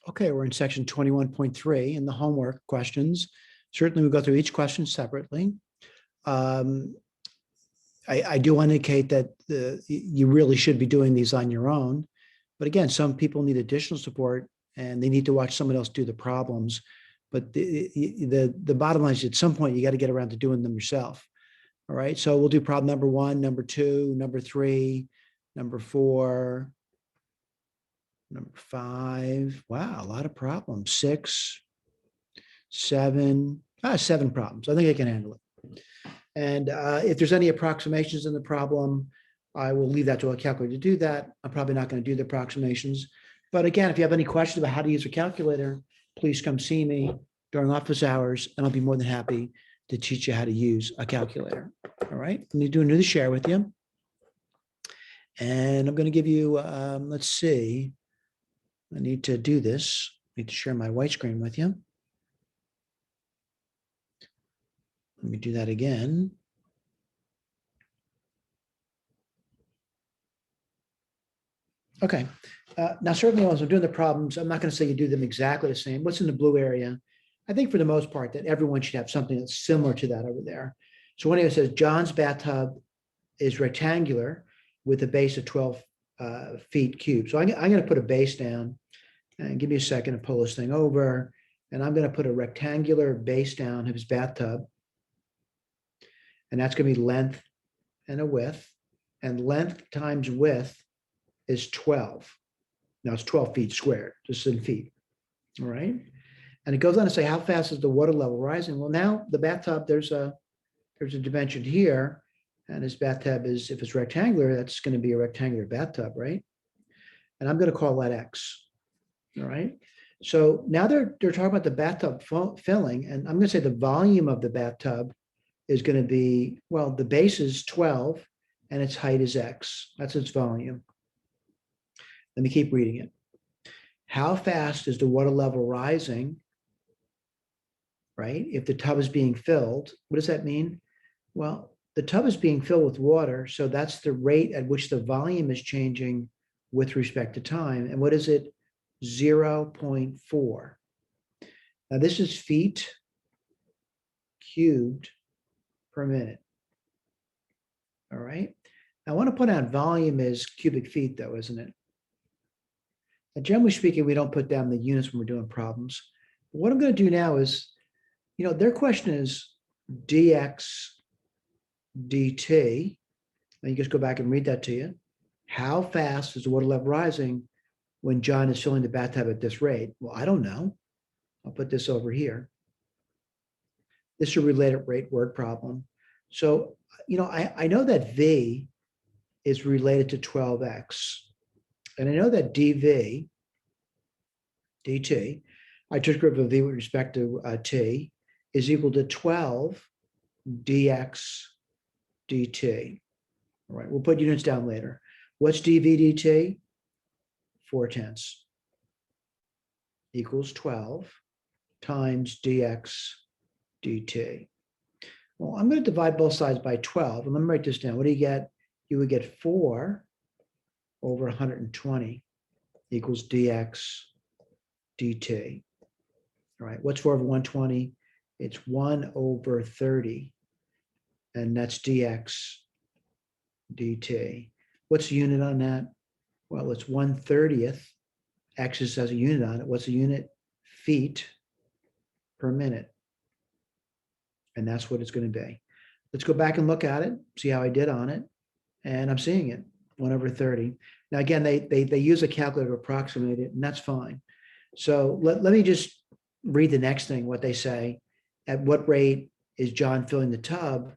Okay, we're in section 21.3 in the homework questions. Certainly we'll go through each question separately. I do indicate that you really should be doing these on your own. But again, some people need additional support and they need to watch someone else do the problems. But the bottom line is at some point, you got to get around to doing them yourself. All right, so we'll do problem number 1, number 2, number 3, number 4, number 5. Wow, a lot of problems. 6, 7, 7 problems. I think I can handle it. And if there's any approximations in the problem, I will leave that to a calculator to do that. I'm probably not going to do the approximations. But again, if you have any questions about how to use a calculator, please come see me during office hours, and I'll be more than happy to teach you how to use a calculator. All right, I'm going to do another share with you. And I'm going to give you, let's see, I need to do this. I need to share my white screen with you. Let me do that again. Okay. Now, certainly as I'm doing the problems, I'm not going to say you do them exactly the same. What's in the blue area? I think for the most part that everyone should have something that's similar to that over there. So when it says John's bathtub is rectangular with a base of 12 feet cubed. So I'm going to put a base down and give me a second to pull this thing over. And I'm going to put a rectangular base down of his bathtub. And that's going to be length and a width. And length times width is 12. Now it's 12 feet squared, just in feet. All right. And it goes on to say, how fast is the water level rising? Well, now the bathtub, there's a dimension here. And his bathtub is, if it's rectangular, that's going to be a rectangular bathtub, right? And I'm going to call that X. All right. So now they're talking about the bathtub filling, and I'm going to say the volume of the bathtub is going to be, well, the base is 12 and its height is X. That's its volume. Let me keep reading it. How fast is the water level rising, right? If the tub is being filled, what does that mean? Well, the tub is being filled with water, so that's the rate at which the volume is changing with respect to time. And what is it? 0.4. Now this is feet cubed per minute. All right. I want to put out volume is cubic feet though, isn't it? And generally speaking, we don't put down the units when we're doing problems. But what I'm going to do now is, their question is dx dt. And you just go back and read that to you. How fast is the water level rising when John is filling the bathtub at this rate? Well, I don't know. I'll put this over here. This is a related rate word problem. So, I know that V is related to 12x. And I know that dV, dt, I took rid of V with respect to t, is equal to 12 dx dt. All right, we'll put units down later. What's dV dt? 4/10 equals 12 times dx dt. Well, I'm going to divide both sides by 12. And let me write this down. What do you get? You would get 4 over 120 equals dx dt. All right, what's 4 over 120? It's 1 over 30. And that's dx dt. What's the unit on that? Well, it's 1/30th. X has a unit on it. What's the unit? Feet per minute. And that's what it's going to be. Let's go back and look at it, see how I did on it. And I'm seeing it, 1 over 30. Now, again, they use a calculator to approximate it, and that's fine. So let me just read the next thing, what they say. At what rate is John filling the tub,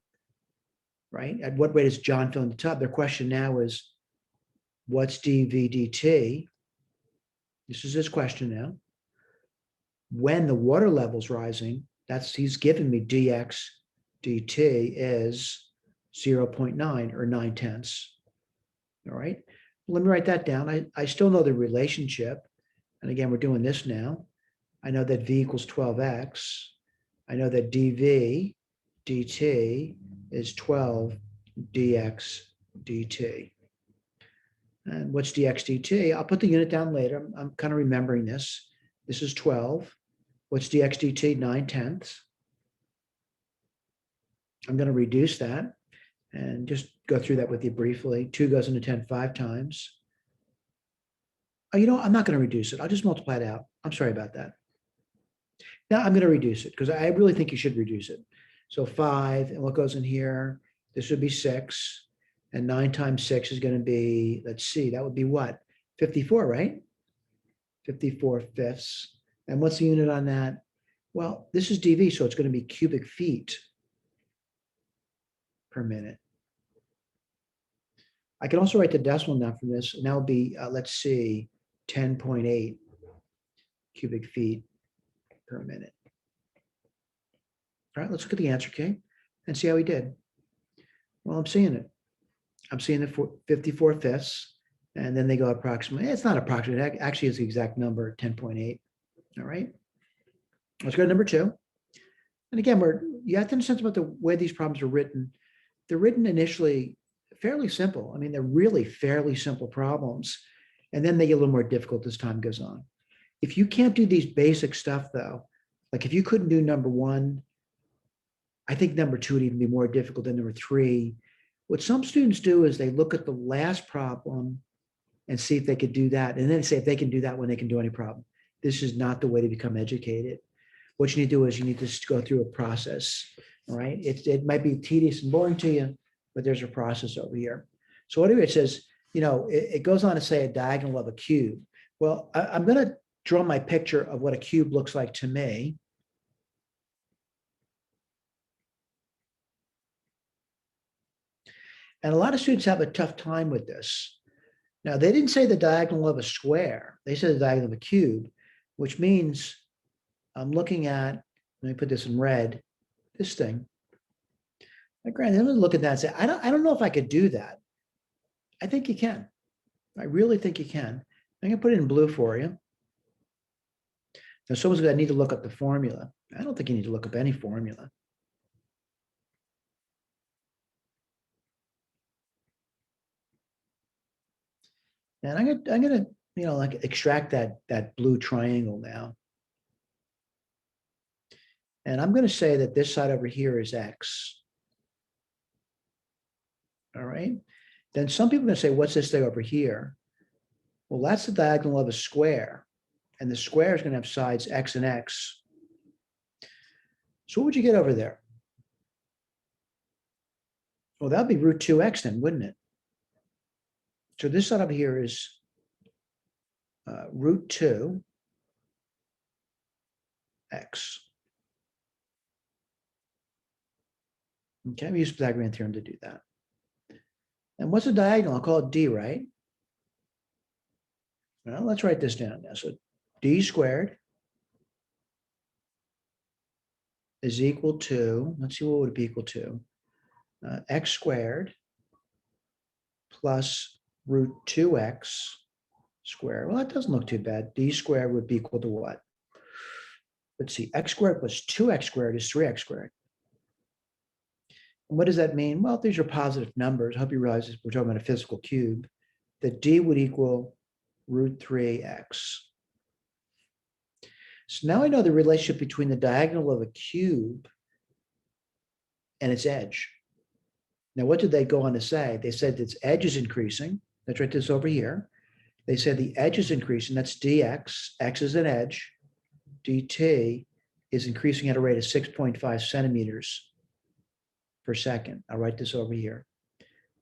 right? At what rate is John filling the tub? Their question now is, what's dV dt? This is his question now. When the water level's rising, he's given me dx dt is 0.9 or 9/10. All right. Let me write that down. I still know the relationship. And again, we're doing this now. I know that V equals 12x. I know that dV dt is 12 dx dt. And what's dx dt? I'll put the unit down later. I'm kind of remembering this. This is 12. What's dx dt? 9/10. I'm going to reduce that and just go through that with you briefly. 2 goes into 10 5 times. Oh, you know what? I'm not going to reduce it. I'll just multiply it out. I'm sorry about that. Now I'm going to reduce it because I really think you should reduce it. So 5, and what goes in here? This would be 6. And 9 times 6 is going to be, let's see, that would be what? 54, right? 54 fifths. And what's the unit on that? Well, this is dV, so it's going to be cubic feet per minute. I can also write the decimal now from this, and that would be, let's see, 10.8 cubic feet per minute. All right, let's look at the answer key and see how we did. Well, I'm seeing it. I'm seeing the 54 fifths, and then they go approximately. It's not approximate. Actually, it's the exact number, 10.8. All right. Let's go to number 2. And again, you have to understand about the way these problems are written. They're written initially fairly simple. I mean, they're really fairly simple problems. And then they get a little more difficult as time goes on. If you can't do these basic stuff, though, like if you couldn't do number 1, I think number 2 would even be more difficult than number 3. What some students do is they look at the last problem and see if they could do that. And then say if they can do that when they can do any problem. This is not the way to become educated. What you need to do is you need to go through a process. All right. It might be tedious and boring to you, but there's a process over here. So anyway, it says, it goes on to say a diagonal of a cube. Well, I'm going to draw my picture of what a cube looks like to me. And a lot of students have a tough time with this. Now, they didn't say the diagonal of a square. They said the diagonal of a cube, which means I'm looking at, let me put this in red, this thing. Now, granted, I'm going to look at that and say, I don't know if I could do that. I think you can. I really think you can. I'm going to put it in blue for you. Now, someone's going to need to look up the formula. I don't think you need to look up any formula. And I'm going to, like extract that blue triangle now. And I'm going to say that this side over here is X. All right. Then some people are going to say, what's this thing over here? Well, that's the diagonal of a square. And the square is going to have sides X and X. So what would you get over there? Well, that'd be root 2x then, wouldn't it? So this side over here is root 2x. Okay, we use Pythagorean theorem to do that. And what's the diagonal? I'll call it D, right? Well, let's write this down now. So D squared is equal to, let's see, what would it be equal to? X squared plus root 2x squared. Well, that doesn't look too bad. D squared would be equal to what? Let's see, x squared plus 2x squared is 3x squared. And what does that mean? Well, if these are positive numbers, I hope you realize we're talking about a physical cube, that D would equal root 3x. So now I know the relationship between the diagonal of a cube and its edge. Now, what did they go on to say? They said its edge is increasing. Let's write this over here. They said the edge is increasing. That's dx. X is an edge. dt is increasing at a rate of 6.5 centimeters per second. I'll write this over here.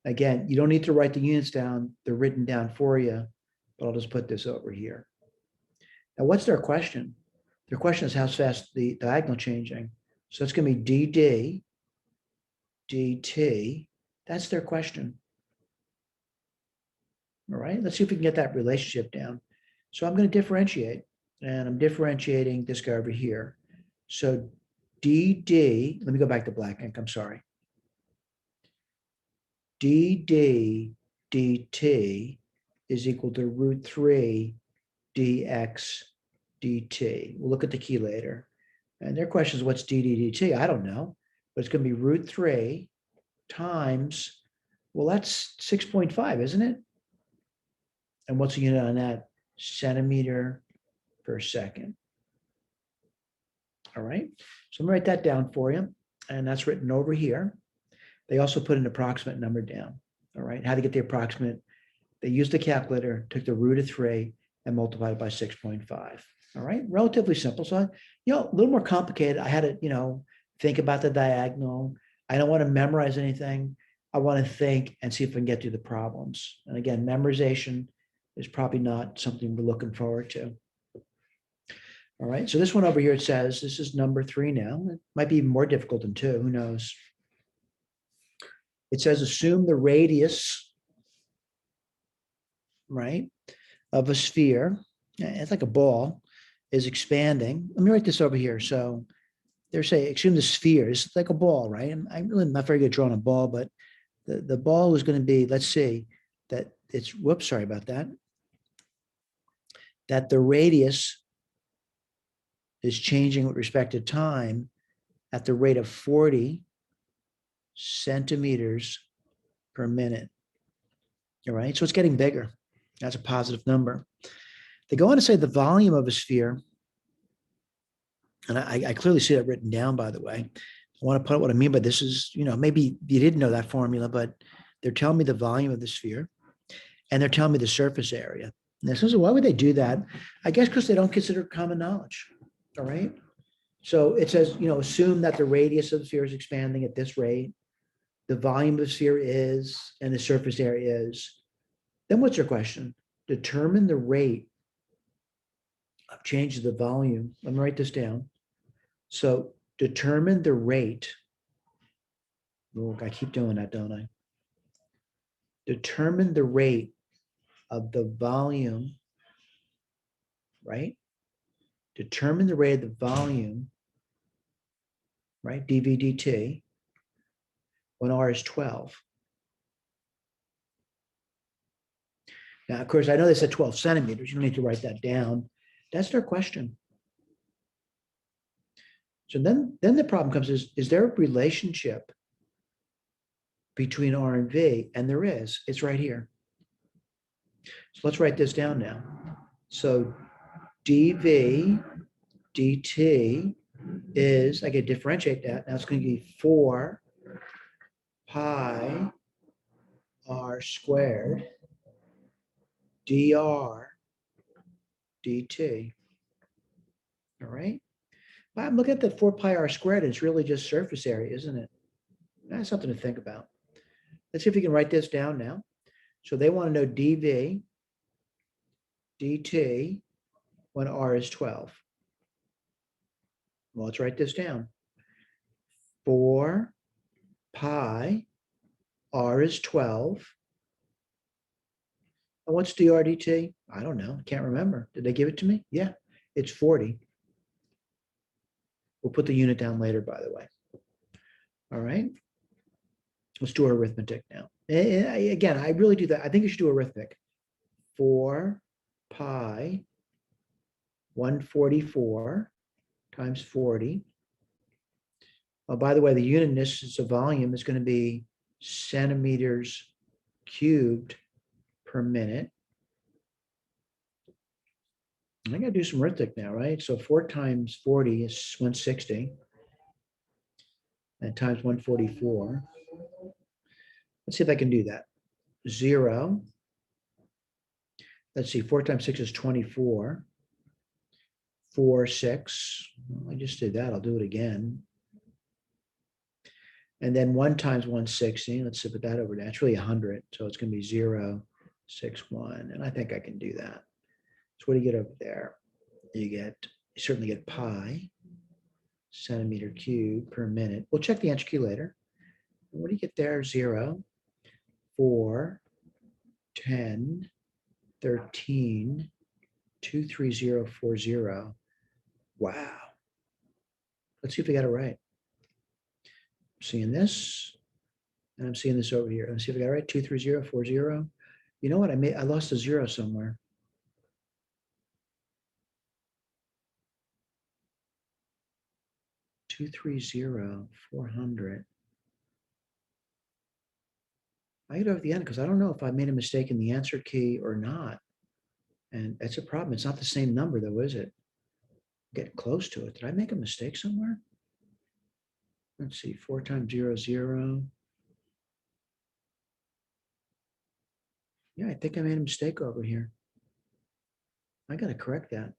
Again, you don't need to write the units down. They're written down for you, but I'll just put this over here. Now, what's their question? Their question is how fast the diagonal changing. So it's going to be dd dt. That's their question. All right, let's see if we can get that relationship down. So I'm going to differentiate, and I'm differentiating this guy over here. So dd, let me go back to black ink, I'm sorry. dd dt is equal to root 3 dx dt. We'll look at the key later. And their question is, what's dd dt? I don't know, but it's going to be root 3 times, well, that's 6.5, isn't it? And what's the unit on that? Centimeter per second. All right, so I'm gonna write that down for you. And that's written over here. They also put an approximate number down. All right, how to get the approximate. They used the calculator, took the root of 3 and multiplied it by 6.5. All right, relatively simple. So, a little more complicated. I had to, think about the diagonal. I don't want to memorize anything. I want to think and see if I can get through the problems. And again, memorization is probably not something we're looking forward to. All right, so this one over here, it says, this is number 3 now. It might be even more difficult than 2, who knows? It says, assume the radius, right, of a sphere, it's like a ball, is expanding. Let me write this over here. So they're saying, assume the sphere is like a ball, right? I'm really not very good at drawing a ball, but the ball is going to be, let's see, that it's, whoops, sorry about that, that the radius is changing with respect to time at the rate of 40 centimeters per minute. All right, so it's getting bigger. That's a positive number. They go on to say the volume of a sphere, and I clearly see that written down, by the way. I want to put what I mean by this is, maybe you didn't know that formula, but they're telling me the volume of the sphere and they're telling me the surface area. And this is, why would they do that? I guess because they don't consider common knowledge. All right. So it says, assume that the radius of the sphere is expanding at this rate. The volume of the sphere is, and the surface area is. Then what's your question? Determine the rate of change of the volume. Let me write this down. So determine the rate. Look, I keep doing that, don't I? Determine the rate of the volume, right? Determine the rate of the volume, right? dV dt, when R is 12. Now, of course, I know they said 12 centimeters. You don't need to write that down. That's their question. So then the problem comes is there a relationship between R and V? And there is. It's right here. So let's write this down now. So dV dt is, I can differentiate that. Now it's going to be 4 pi r squared dr dt. All right. But I'm looking at the 4 pi r squared. It's really just surface area, isn't it? That's something to think about. Let's see if we can write this down now. So they want to know dV dt when r is 12. Well, let's write this down. 4 pi r is 12. And what's dr dt? I don't know. I can't remember. Did they give it to me? Yeah, it's 40. We'll put the unit down later, by the way. All right. Let's do arithmetic now. Again, I really do that. I think you should do arithmetic. 4 pi 144 times 40. Oh, by the way, the unit in this is a volume is going to be centimeters cubed per minute. I got to do some arithmetic now, right? So 4 times 40 is 160. And times 144. Let's see if I can do that. 0. Let's see, 4 times 6 is 24. 4, 6. Well, I just did that. I'll do it again. And then 1 times 160. Let's put that over there. It's really 100. So it's going to be 0, 6, 1. And I think I can do that. So what do you get over there? You certainly get pi centimeter cubed per minute. We'll check the answer key later. What do you get there? 0, 4, 10, 13, 23040. Wow. Let's see if we got it right. I'm seeing this, and I'm seeing this over here. Let's see if I got it right. 23040. You know what? I lost a 0 somewhere. Two, 3, 400. I get over the end because I don't know if I made a mistake in the answer key or not. And that's a problem. It's not the same number though, is it? Get close to it. Did I make a mistake somewhere? Let's see, 4 times 0, 0. Yeah, I think I made a mistake over here. I got to correct that.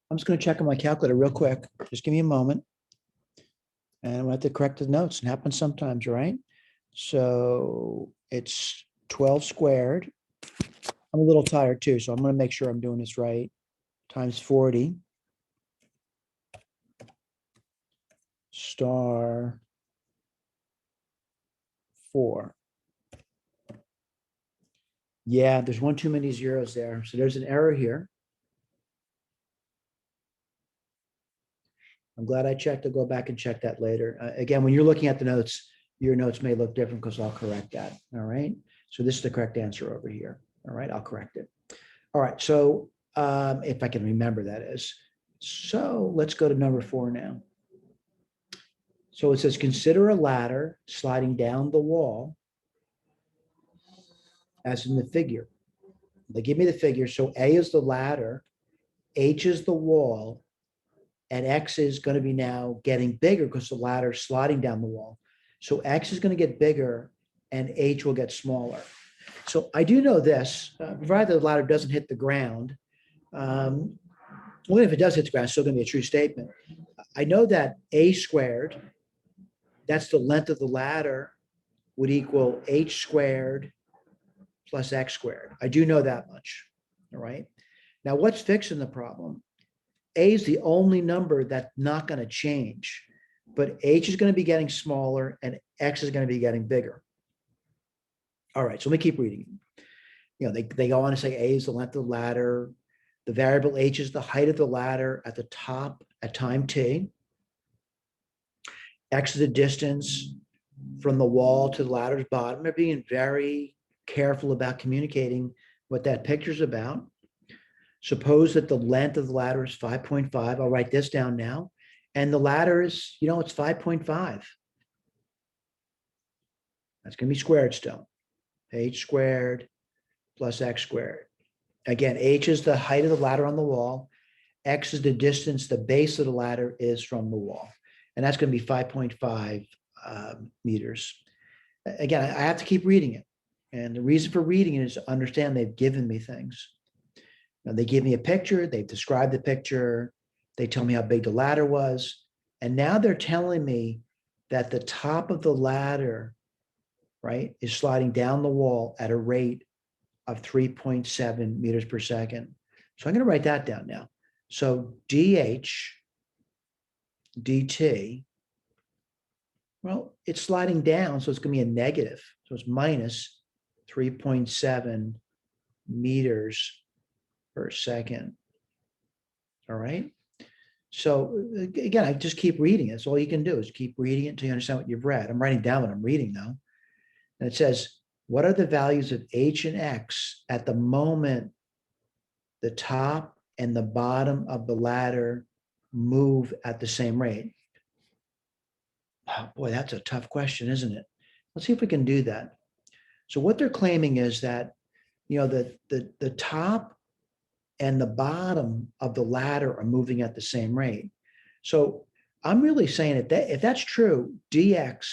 I'm just going to check on my calculator real quick. Just give me a moment. And I'm going to have to correct the notes. It happens sometimes, right? So it's 12 squared. I'm a little tired too, so I'm going to make sure I'm doing this right. Times 40 star 4. Yeah, there's one too many zeros there. So there's an error here. I'm glad I checked. I'll go back and check that later. Again, when you're looking at the notes, your notes may look different because I'll correct that. All right. So this is the correct answer over here. All right. I'll correct it. All right. So if I can remember, that is. So let's go to number 4 now. So it says, consider a ladder sliding down the wall as in the figure. They give me the figure. So A is the ladder, H is the wall, and X is going to be now getting bigger because the ladder is sliding down the wall. So X is going to get bigger and H will get smaller. So I do know this, provided the ladder doesn't hit the ground. Well, if it does hit the ground, it's still going to be a true statement. I know that A squared, that's the length of the ladder, would equal H squared plus X squared. I do know that much. All right. Now, what's fixing the problem? A is the only number that's not going to change, but H is going to be getting smaller and X is going to be getting bigger. All right, so let me keep reading. They go on to say A is the length of the ladder. The variable H is the height of the ladder at the top at time T. X is the distance from the wall to the ladder's bottom. They're being very careful about communicating what that picture's about. Suppose that the length of the ladder is 5.5. I'll write this down now. And the ladder is, it's 5.5. That's going to be squared still. H squared plus X squared. Again, H is the height of the ladder on the wall. X is the distance the base of the ladder is from the wall. And that's going to be 5.5 meters. Again, I have to keep reading it. And the reason for reading it is to understand they've given me things. Now, they give me a picture. They've described the picture. They tell me how big the ladder was. And now they're telling me that the top of the ladder, right, is sliding down the wall at a rate of 3.7 meters per second. So I'm going to write that down now. So DH dt, well, it's sliding down, so it's going to be a negative. So it's minus 3.7 meters per second. All right. So again, I just keep reading it. So all you can do is keep reading it until you understand what you've read. I'm writing down what I'm reading though. And it says, what are the values of H and X at the moment the top and the bottom of the ladder move at the same rate? Oh, boy, that's a tough question, isn't it? Let's see if we can do that. So what they're claiming is that, the top and the bottom of the ladder are moving at the same rate. So I'm really saying that if that's true, dx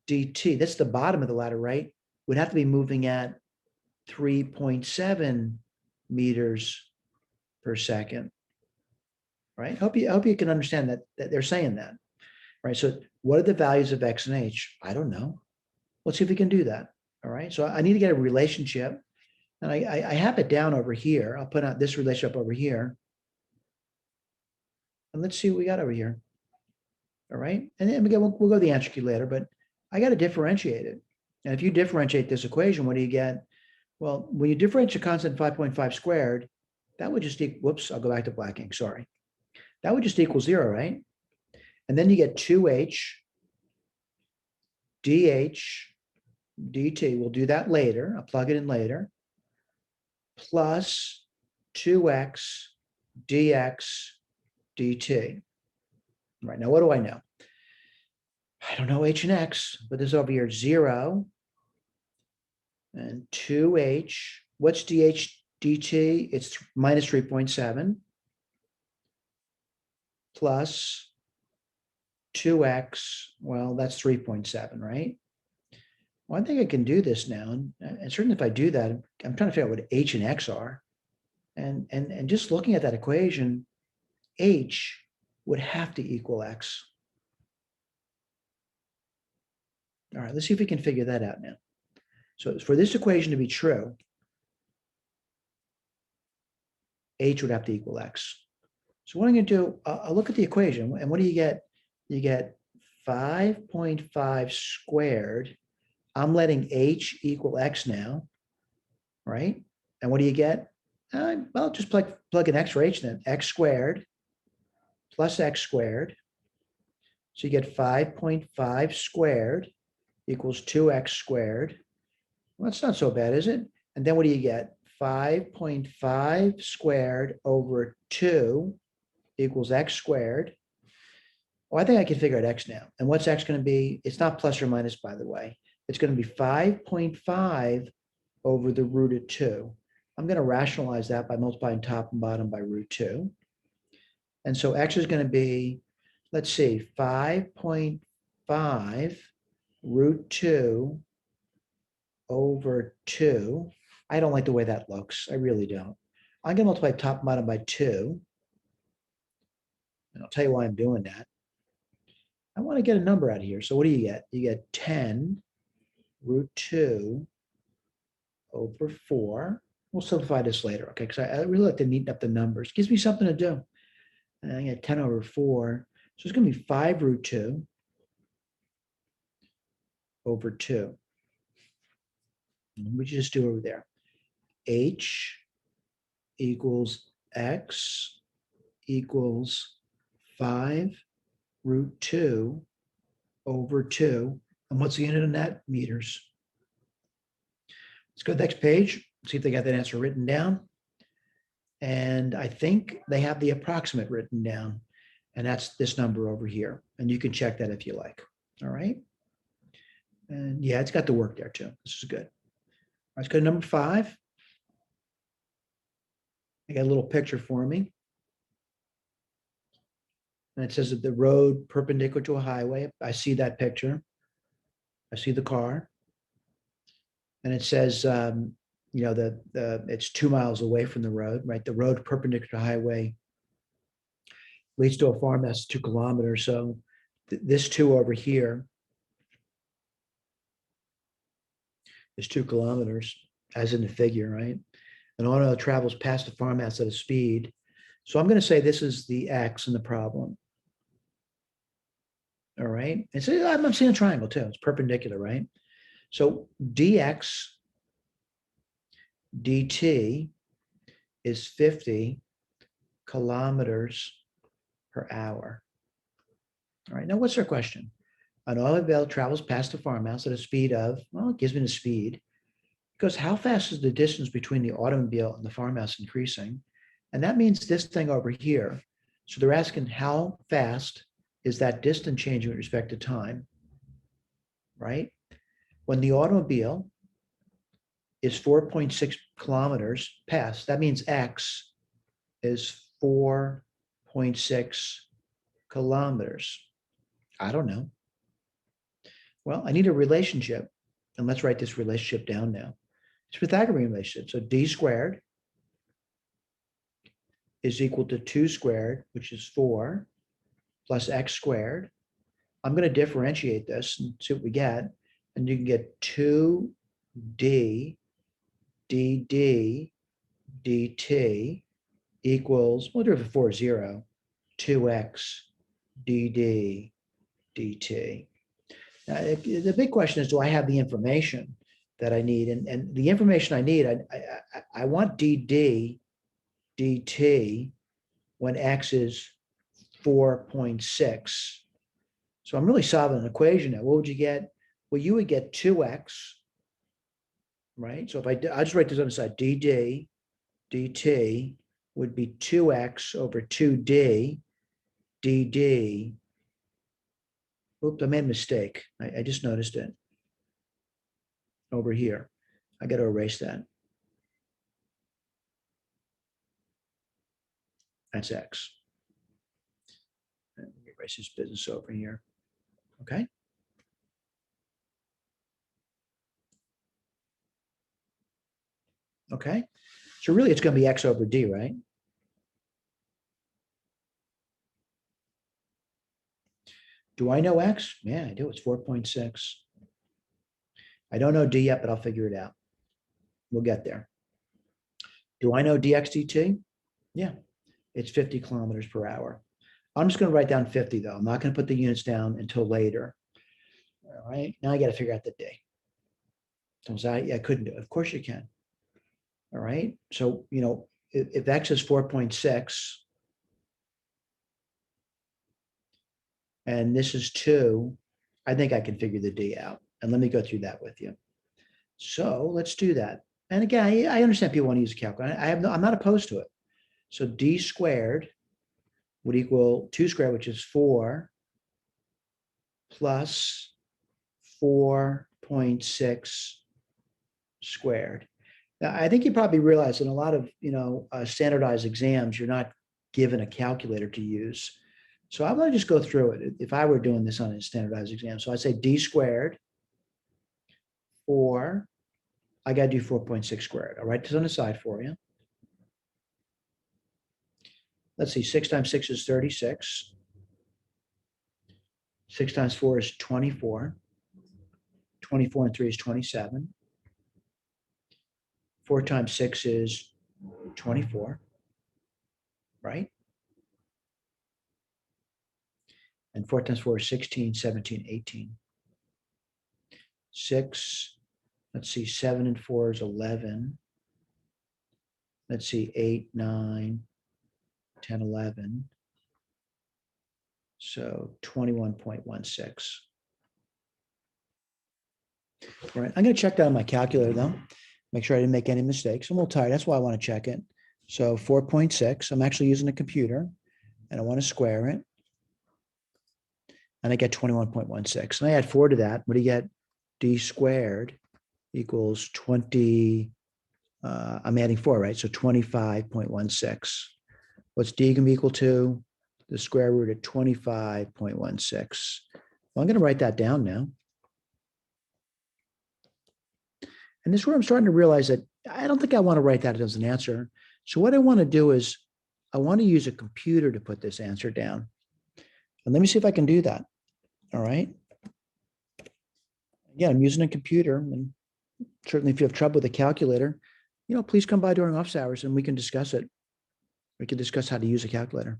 dt, that's the bottom of the ladder, right, would have to be moving at 3.7 meters per second, right? I hope you can understand that they're saying that, right? So what are the values of X and H? I don't know. Let's see if we can do that. All right. So I need to get a relationship. And I have it down over here. I'll put out this relationship over here. And let's see what we got over here. All right. And then we'll go to the answer key later, but I got to differentiate it. And if you differentiate this equation, what do you get? Well, when you differentiate a constant 5.5 squared, that would just equal, whoops, I'll go back to black ink, sorry. That would just equal 0, right? And then you get 2h dh dt. We'll do that later. I'll plug it in later. Plus 2x dx dt. Right, now what do I know? I don't know h and x, but this over here, 0 and 2h. What's dh dt, it's minus 3.7 plus 2x, well, that's 3.7, right? Well, I think I can do this now. And certainly if I do that, I'm trying to figure out what h and x are. And just looking at that equation, h would have to equal x. All right, let's see if we can figure that out now. So for this equation to be true, h would have to equal x. So what I'm going to do, I'll look at the equation. And what do you get? You get 5.5 squared. I'm letting h equal x now, right? And what do you get? Well, just plug in x for h then. X squared plus x squared. So you get 5.5 squared equals 2x squared. Well, that's not so bad, is it? And then what do you get? 5.5 squared over 2 equals x squared. Well, I think I can figure out x now. And what's x going to be? It's not plus or minus, by the way. It's going to be 5.5 over the root of 2. I'm going to rationalize that by multiplying top and bottom by root 2. And so x is going to be, let's see, 5.5 root 2 over 2. I don't like the way that looks. I really don't. I'm going to multiply top and bottom by 2. And I'll tell you why I'm doing that. I want to get a number out of here. So what do you get? You get 10 root 2 over 4. We'll simplify this later, okay? Because I really like to neaten up the numbers. It gives me something to do. And I get 10 over 4. So it's going to be 5 root 2 over 2. And we just do over there. H equals x equals 5 root 2 over 2. And what's the unit in that? Meters. Let's go to the next page. See if they got that answer written down. And I think they have the approximate written down. And that's this number over here. And you can check that if you like. All right. And yeah, it's got the work there too. This is good. All right, let's go to number 5. I got a little picture for me. And it says that the road perpendicular to a highway. I see that picture. I see the car. And it says, you know, it's 2 miles away from the road, right? The road perpendicular to the highway leads to a farm that's 2 kilometers. So this 2 over here is 2 kilometers, as in the figure, right? An auto travels past the farmhouse at a speed. So I'm going to say this is the x in the problem. All right. And so I'm seeing a triangle too. It's perpendicular, right? So dx dt is 50 kilometers per hour. All right. Now, what's our question? An automobile travels past the farmhouse at a speed of, well, it gives me the speed. Because how fast is the distance between the automobile and the farmhouse increasing? And that means this thing over here. So they're asking how fast is that distance changing with respect to time, right? When the automobile is 4.6 kilometers past, that means x is 4.6 kilometers. I don't know. Well, I need a relationship. And let's write this relationship down now. It's Pythagorean relationship. So d squared is equal to 2 squared, which is 4, plus x squared. I'm going to differentiate this and see what we get. And you can get 2d dd dt equals, well, derivative of 4 is 0, 2x dd dt. Now, the big question is, do I have the information that I need? And the information I need, I want dd dt when x is 4.6. So I'm really solving an equation now. What would you get? Well, you would get 2x, right? So if I just write this on the side, dd dt would be 2x over 2d dd. Oops, I made a mistake. I just noticed it over here. I got to erase that. That's X. Let me erase this business over here. Okay. Okay. So really it's going to be X over D, right? Do I know X? Yeah, I do. It's 4.6. I don't know D yet, but I'll figure it out. We'll get there. Do I know dx dt? Yeah, it's 50 kilometers per hour. I'm just going to write down 50 though. I'm not going to put the units down until later. All right, now I got to figure out the D. So I couldn't do it. Of course you can. All right, so, if X is 4.6 and this is 2, I think I can figure the D out. And let me go through that with you. So let's do that. And again, I understand people want to use a calculator. I'm not opposed to it. So D squared would equal 2 squared, which is 4, plus 4.6 squared. Now, I think you probably realize in a lot of, standardized exams, you're not given a calculator to use. So I'm going to just go through it if I were doing this on a standardized exam. So I'd say D squared, 4, I got to do 4.6 squared. I'll write this on the side for you. Let's see, 6 times 6 is 36. 6 times 4 is 24. 24 and 3 is 27. 4 times 6 is 24, right? And 4 times 4 is 16, 17, 18. 6, let's see, 7 and 4 is 11. Let's see, 8, 9, 10, 11. So 21.16. All right, I'm going to check that on my calculator though. Make sure I didn't make any mistakes. I'm a little tired. That's why I want to check it. So 4.6, I'm actually using a computer and I want to square it. And I get 21.16. And I add 4 to that. What do you get? D squared equals 20. I'm adding 4, right? So 25.16. What's D going to be equal to? The square root of 25.16. Well, I'm going to write that down now. And this is where I'm starting to realize that I don't think I want to write that as an answer. So what I want to do is I want to use a computer to put this answer down. And let me see if I can do that. All right. Yeah, I'm using a computer. And certainly if you have trouble with a calculator, please come by during office hours and we can discuss it. We can discuss how to use a calculator.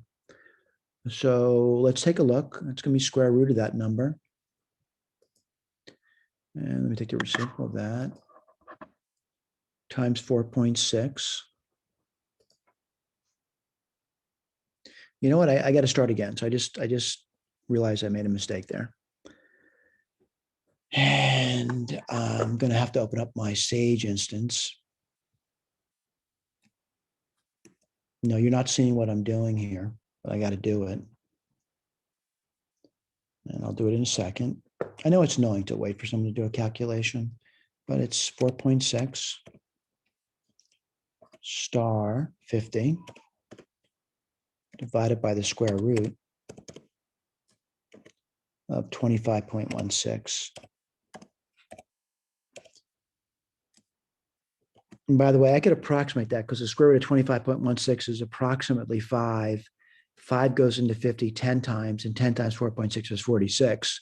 So let's take a look. It's going to be square root of that number. And let me take the reciprocal of that. Times 4.6. You know what? I got to start again. So I just realized I made a mistake there. And I'm going to have to open up my Sage instance. No, you're not seeing what I'm doing here, but I got to do it. And I'll do it in a second. I know it's annoying to wait for someone to do a calculation, but it's 4.6 star 50 divided by the square root of 25.16. And by the way, I could approximate that because the square root of 25.16 is approximately 5. 5 goes into 50 10 times, and 10 times 4.6 is 46.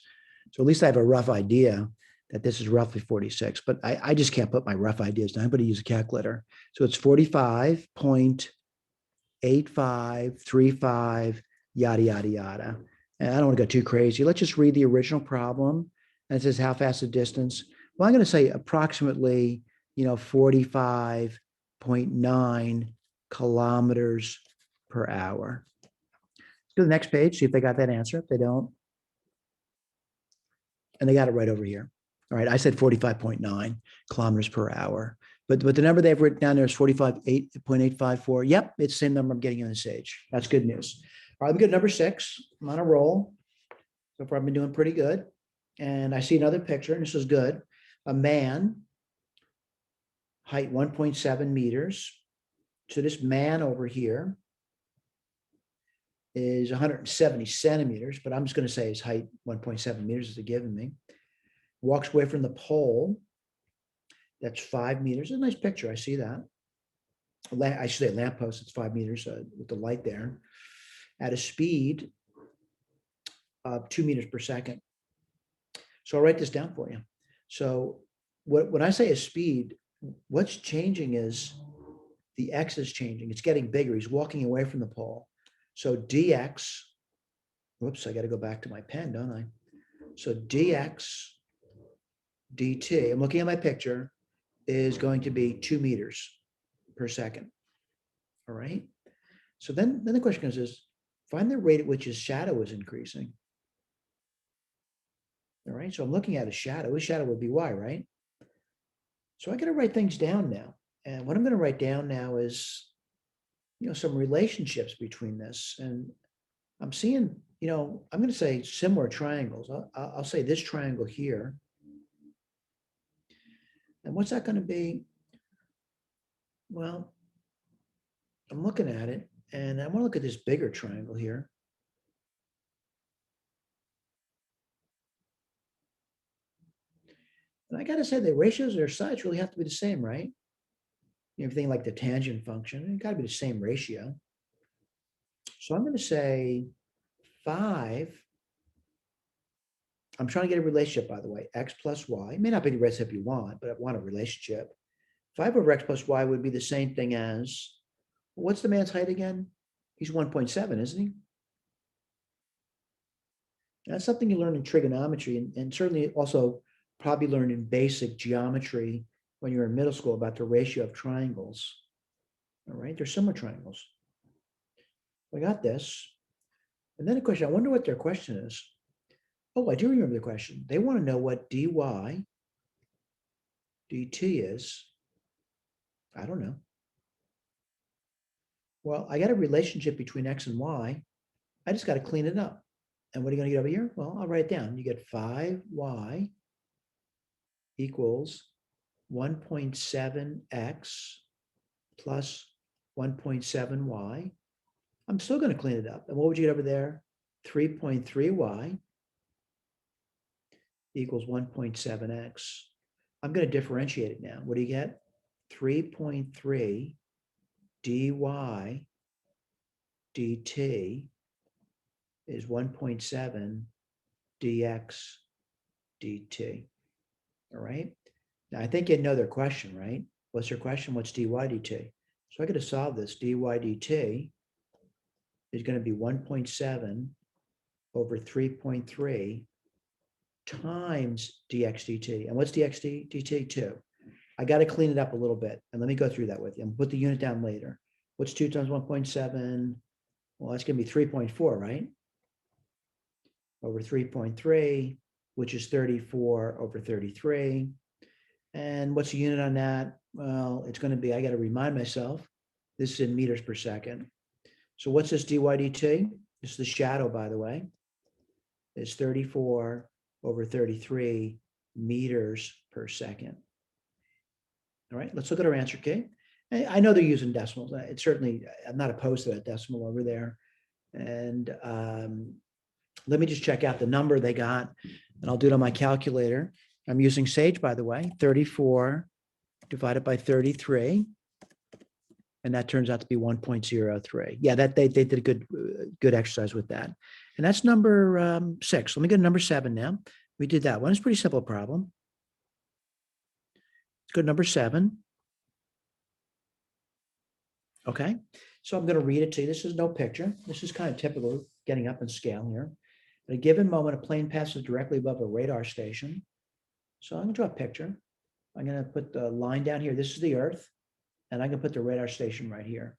So at least I have a rough idea that this is roughly 46, but I just can't put my rough ideas down. I'm going to use a calculator. So it's 45.8535, yada, yada, yada. And I don't want to go too crazy. Let's just read the original problem. And it says, how fast the distance? Well, I'm going to say approximately, 45.9 kilometers per hour. Let's go to the next page, see if they got that answer. If they don't. And they got it right over here. All right, I said 45.9 kilometers per hour. But the number they've written down there is 45.854. Yep, it's the same number I'm getting on the Sage. That's good news. All right, we got number 6. I'm on a roll. So far, I've been doing pretty good. And I see another picture, and this is good. A man, height 1.7 meters. So this man over here is 170 centimeters, but I'm just going to say his height 1.7 meters is given me. Walks away from the pole. That's 5 meters. A nice picture. I see that. I should say lamppost. It's 5 meters with the light there. At a speed of 2 meters per second. So I'll write this down for you. So when I say a speed, what's changing is the x is changing. It's getting bigger. He's walking away from the pole. So dx, whoops, I got to go back to my pen, don't I? So dx dt, I'm looking at my picture, is going to be 2 meters per second. All right. So then the question is, find the rate at which his shadow is increasing. All right. So I'm looking at a shadow. His shadow would be y, right? So I got to write things down now. And what I'm going to write down now is, some relationships between this. And I'm seeing, I'm going to say similar triangles. I'll say this triangle here. And what's that going to be? Well, I'm looking at it, and I want to look at this bigger triangle here. And I got to say the ratios of their sides really have to be the same, right? Everything like the tangent function, it got to be the same ratio. So I'm going to say 5. I'm trying to get a relationship, by the way, x plus y. It may not be the recipe you want, but I want a relationship. 5 over x plus y would be the same thing as, what's the man's height again? He's 1.7, isn't he? That's something you learn in trigonometry, and certainly also probably learn in basic geometry when you're in middle school about the ratio of triangles. All right, they're similar triangles. We got this. And then the question, I wonder what their question is. Oh, I do remember the question. They want to know what dy dt is. I don't know. Well, I got a relationship between x and y. I just got to clean it up. And what are you going to get over here? Well, I'll write it down. You get 5y equals 1.7x plus 1.7y. I'm still going to clean it up. And what would you get over there? 3.3y equals 1.7x. I'm going to differentiate it now. What do you get? 3.3 dy dt is 1.7 dx dt. All right. Now, I think you know their question, right? What's their question? What's dy dt? So I got to solve this. Dy dt is going to be 1.7 over 3.3 times dx dt. And what's dx dt? 2. I got to clean it up a little bit. And let me go through that with you. And put the unit down later. What's 2 times 1.7? Well, that's going to be 3.4, right? Over 3.3, which is 34 over 33. And what's the unit on that? Well, it's going to be, I got to remind myself, this is in meters per second. So what's this dy dt? This is the shadow, by the way. It's 34 over 33 meters per second. All right, let's look at our answer key. I know they're using decimals. It's certainly, I'm not opposed to that decimal over there. And let me just check out the number they got, and I'll do it on my calculator. I'm using Sage, by the way, 34 divided by 33. And that turns out to be 1.03. Yeah, that they did a good exercise with that. And that's number 6. Let me go to number 7 now. We did that one. It's a pretty simple problem. Let's go to number 7. Okay, so I'm going to read it to you. This is no picture. This is kind of typical getting up in scale here. At a given moment, a plane passes directly above a radar station. So I'm going to draw a picture. I'm going to put the line down here. This is the Earth. And I'm going to put the radar station right here.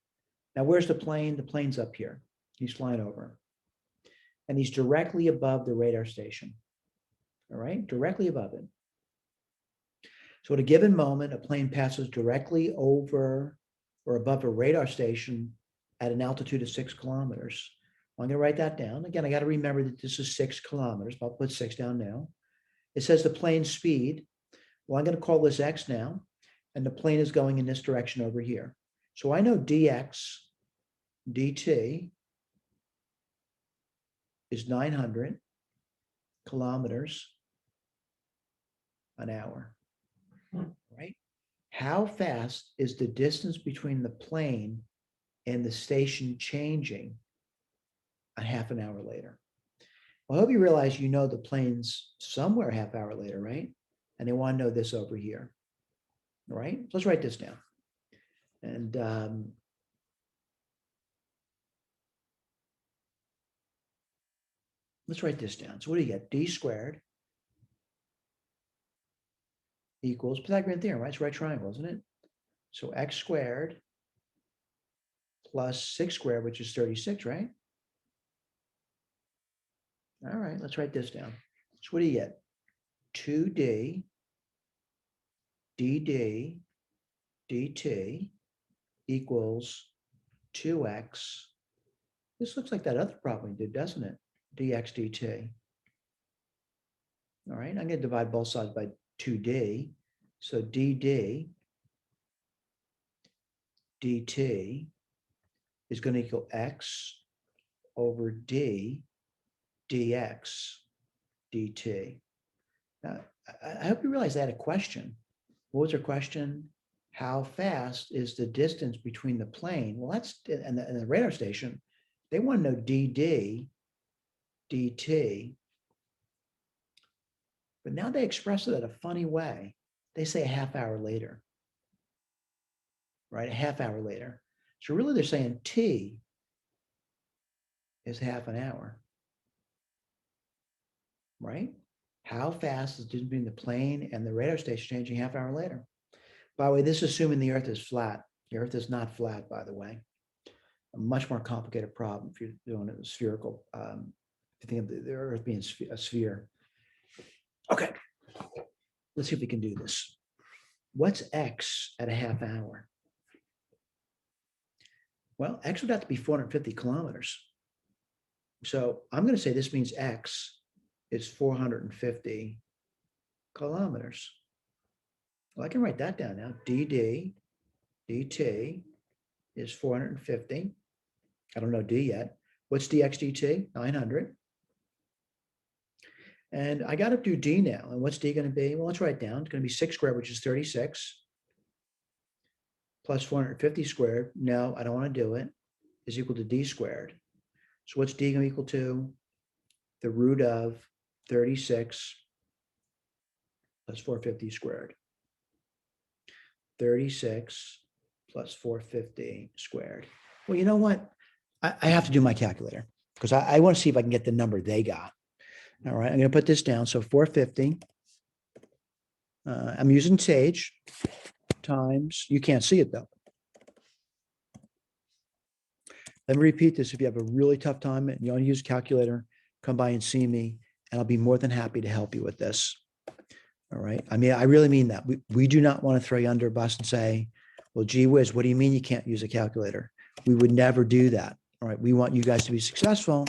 Now, where's the plane? The plane's up here. He's flying over. And he's directly above the radar station. All right, directly above it. So at a given moment, a plane passes directly over or above a radar station at an altitude of 6 kilometers. I'm going to write that down. Again, I got to remember that this is 6 kilometers. I'll put 6 down now. It says the plane's speed. Well, I'm going to call this x now. And the plane is going in this direction over here. So I know dx dt is 900 kilometers an hour, right? How fast is the distance between the plane and the station changing a half an hour later? Well, I hope you realize you know the plane's somewhere a half hour later, right? And they want to know this over here, right? So let's write this down. And let's write this down. So what do you get? D squared equals Pythagorean theorem, right? It's right triangle, isn't it? So x squared plus 6 squared, which is 36, right? All right, let's write this down. So what do you get? 2d dd dt equals 2x. This looks like that other problem we did, doesn't it? Dx dt. All right, I'm going to divide both sides by 2d. So dd dt is going to equal x over d dx dt. Now, I hope you realize I had a question. What was our question? How fast is the distance between the plane? Well, that's and the radar station. They want to know dd dt. But now they express it in a funny way. They say a half hour later, right? A half hour later. So really they're saying t is half an hour, right? How fast is the difference between the plane and the radar station changing half hour later? By the way, this is assuming the Earth is flat. The Earth is not flat, by the way. A much more complicated problem if you're doing it spherical. If you think of the Earth being a sphere. Okay, let's see if we can do this. What's x at a half hour? Well, x would have to be 450 kilometers. So I'm going to say this means x is 450 kilometers. Well, I can write that down now. dd dt is 450. I don't know d yet. What's dx dt? 900. And I got to do d now. And what's d going to be? Well, let's write it down. It's going to be 6 squared, which is 36, plus 450 squared. No, I don't want to do it. Is equal to d squared. So what's d going to be equal to? The root of 36 plus 450 squared. 36 plus 450 squared. Well, you know what? I have to do my calculator because I want to see if I can get the number they got. All right, I'm going to put this down. So 450. I'm using Sage times, you can't see it though. Let me repeat this. If you have a really tough time and you want to use a calculator, come by and see me, and I'll be more than happy to help you with this. All right. I mean, I really mean that. We do not want to throw you under a bus and say, well, gee whiz, what do you mean you can't use a calculator? We would never do that. All right. We want you guys to be successful.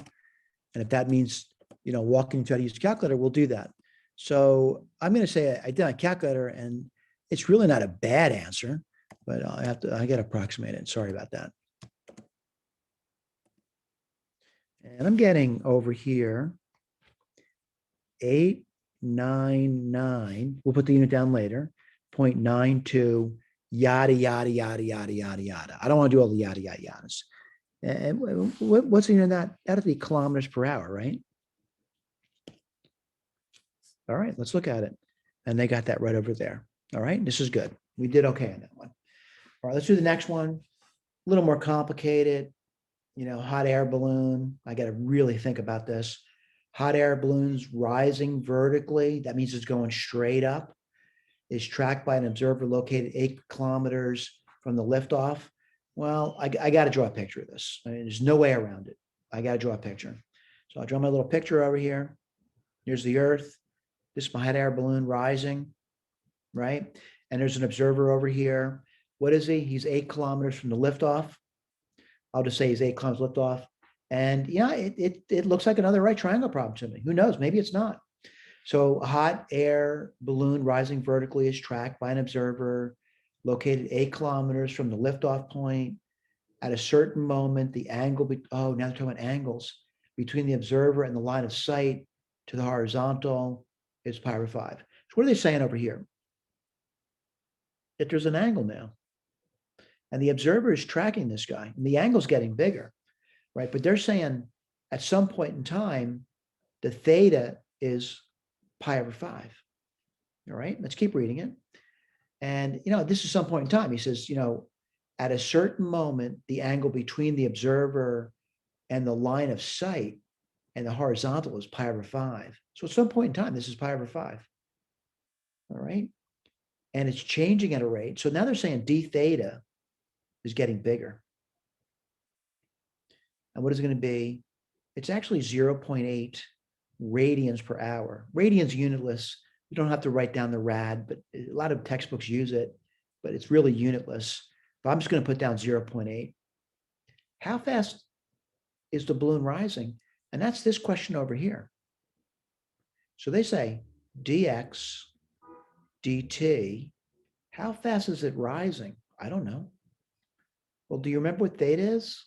And if that means, walking to try to use a calculator, we'll do that. So I'm going to say I did a calculator and it's really not a bad answer, but I got to approximate it. Sorry about that. And I'm getting over here 899. We'll put the unit down later. 0.92, yada, yada, yada, yada, yada, yada. I don't want to do all the yada, yada, yadas. And what's the unit of that? That'd be kilometers per hour, right? All right, let's look at it. And they got that right over there. All right, this is good. We did okay on that one. All right, let's do the next one. A little more complicated. Hot air balloon. I got to really think about this. Hot air balloons rising vertically. That means it's going straight up. Is tracked by an observer located 8 kilometers from the liftoff. Well, I got to draw a picture of this. I mean, there's no way around it. I got to draw a picture. So I'll draw my little picture over here. Here's the Earth. This is my hot air balloon rising, right? And there's an observer over here. What is he? He's 8 kilometers from the liftoff. I'll just say he's 8 kilometers liftoff. And yeah, it looks like another right triangle problem to me. Who knows? Maybe it's not. So a hot air balloon rising vertically is tracked by an observer located 8 kilometers from the liftoff point. At a certain moment, the angle, now they're talking about angles, between the observer and the line of sight to the horizontal is pi over 5. So what are they saying over here? That there's an angle now. And the observer is tracking this guy. And the angle's getting bigger, right? But they're saying at some point in time, the theta is pi over 5. All right, let's keep reading it. And, this is some point in time. He says, at a certain moment, the angle between the observer and the line of sight and the horizontal is pi over 5. So at some point in time, this is pi over 5. All right. And it's changing at a rate. So now they're saying d theta is getting bigger. And what is it going to be? It's actually 0.8 radians per hour. Radians unitless. You don't have to write down the rad, but a lot of textbooks use it, but it's really unitless. But I'm just going to put down 0.8. How fast is the balloon rising? And that's this question over here. So they say dx dt, how fast is it rising? I don't know. Well, do you remember what theta is?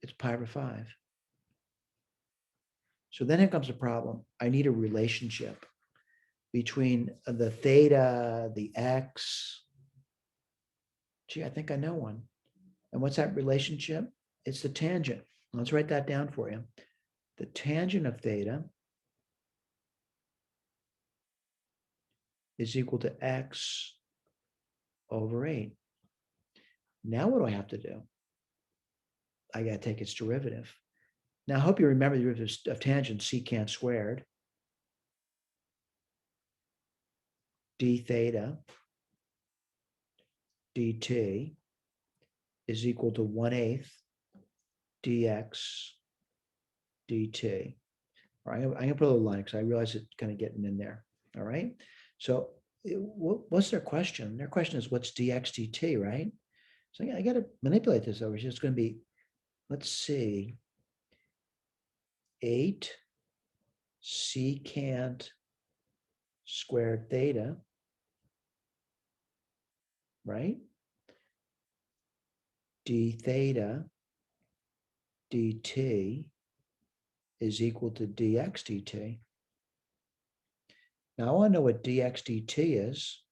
It's pi over 5. So then here comes a problem. I need a relationship between the theta, the x. Gee, I think I know one. And what's that relationship? It's the tangent. Let's write that down for you. The tangent of theta is equal to x over 8. Now what do I have to do? I got to take its derivative. Now, I hope you remember the derivative of tangent secant squared. D theta dt is equal to 1/8 dx dt. All right, I'm going to put a little line because I realize it's kind of getting in there. All right. So what's their question? Their question is what's dx dt, right? So I got to manipulate this over here. It's going to be, let's see, 8 secant squared theta, right? D theta dt is equal to dx dt. Now I want to know what dx dt is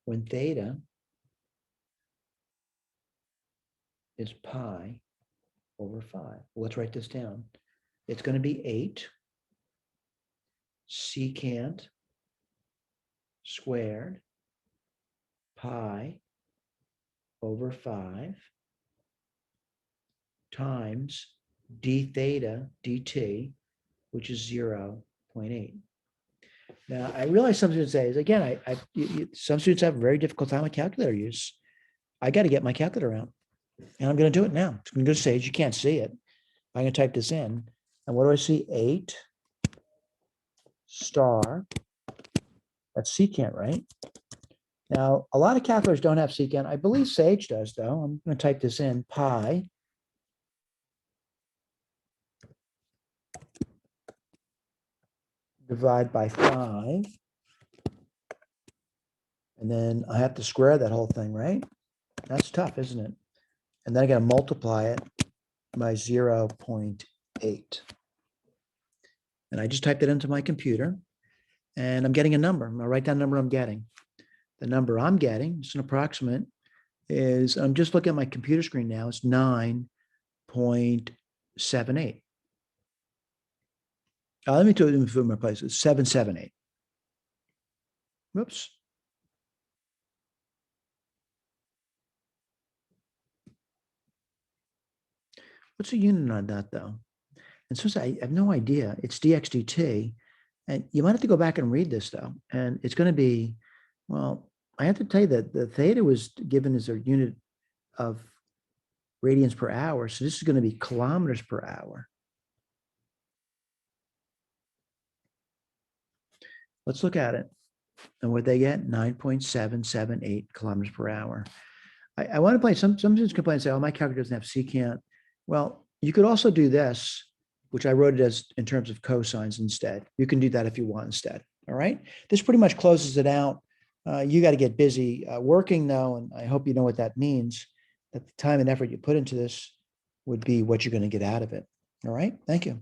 when theta is pi over 5. Well, let's write this down. It's going to be 8 secant squared pi over 5 times d theta dt, which is 0.8. Now, I realize some students say, again, some students have a very difficult time with calculator use. I got to get my calculator out, and I'm going to do it now. It's going to go to Sage. You can't see it. I'm going to type this in, and what do I see? 8 star. That's secant, right? Now, a lot of calculators don't have secant. I believe Sage does, though. I'm going to type this in, pi divide by 5. And then I have to square that whole thing, right? That's tough, isn't it? And then I got to multiply it by 0.8. And I just typed it into my computer, and I'm getting a number. I'm going to write down the number I'm getting. The number I'm getting, it's an approximate, is, I'm just looking at my computer screen now, it's 9.78. Let me do it in my places, 778. Whoops. What's the unit on that, though? And so I have no idea. It's dx dt. And you might have to go back and read this, though. And it's going to be, well, I have to tell you that the theta was given as a unit of radians per hour. So this is going to be kilometers per hour. Let's look at it. And what they get, 9.778 kilometers per hour. I want to play, some students complain and say, oh, my calculator doesn't have secant. Well, you could also do this, which I wrote it as in terms of cosines instead. You can do that if you want instead. All right. This pretty much closes it out. You got to get busy working, though, and I hope you know what that means, that the time and effort you put into this would be what you're going to get out of it. All right, thank you.